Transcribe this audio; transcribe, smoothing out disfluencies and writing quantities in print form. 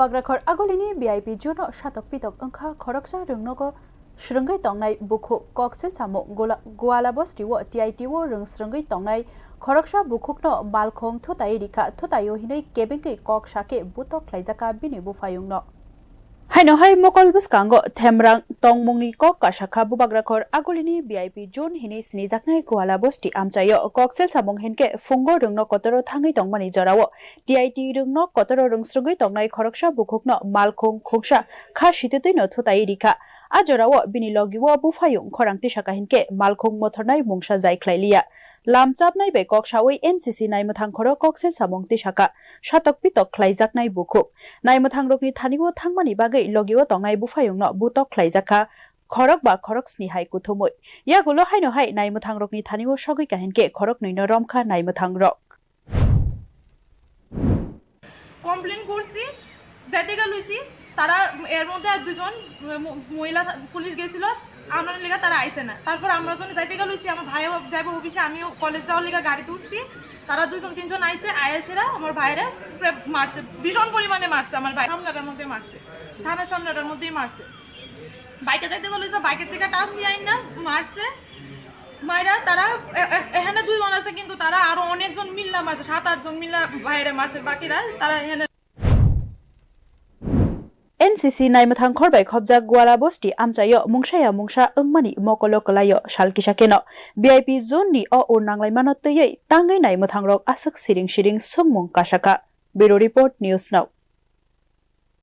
bubagrakhor agolini VIP juno sakok pitok wngkha khoroksa rwngswrwngnai tongnai bukhu koksil samo goala bostiwo TITwo rwngswrwngnai tongnai khoroksa bukhukno balkhong thutai rika thutayo hinai kebengke kok sake butok khlaijaka bini bufayungno haino hai mokol buskango themrang tongmungni kok kasakha bubagrakhor agolini VIP jun hinai snijaknai goala bosti amchayo koksil samong hinke fungo rungno kotoro thangai tongmani jorao TIT rungno kotoro rwngswrwngnai tongnai khoroksa bukhukno malkhong khoksa kha sitetoino thutai rika ajorao bini logiwo bufayung khorangti saka hinke malkhong mothornai mungsa jaikhlailia lamchapnai be koksawi NCC naimthang khoro koksil samongti saka satok pitok khlaijaknai bukhuk naimthang rokni thaniwo thangmani bagai logiwo tongnai bufayungno butok khlaijaka khorok ba khoroksni hai kuthumui yagulo haino hai naimthang rokni thaniwo sogoi kahinke khorok noino wngkha naimthang rok complain করছি যাইতে গেলছি তারা এর মধ্যে আর দুজন মহিলা police গেছিল আমরা লেগা তারা আইছে না তারপর আমরা যখন যাইতে গেলছি আমার ভাইও যাইব অফিসে আমিও কলেজ যাওয়ার লেগা গাড়িতে উঠছি তারা দুজন তিনজন আইছে আয়েসেরা আমার ভাইরে মারছে ভীষণ পরিমাণে মারছে আমার ভাই সামনাটার মধ্যে মারছে থানার সামনাটার মধ্যেই মারছে বাইকে যাইতে গেলছি বাইকের থেকে টান দিয়ে আইন না মারছে মায়েরা তারা এখানে দুইজন আছে কিন্তু তারা আরো অনেকজন মিল্লা মারছে 7-8 জন মিল্লা বাইরে মারছে বাকিরা তারা এখানে NCC naimthang khorbai khobjak goala bosti amchayo mungsaya mungsa wngmani mokolo kalayo salkisakeno VIP zone ni o nanglai manot tei tangai naimthang rok asuk siring sungmung kasaka Bureau Report News Now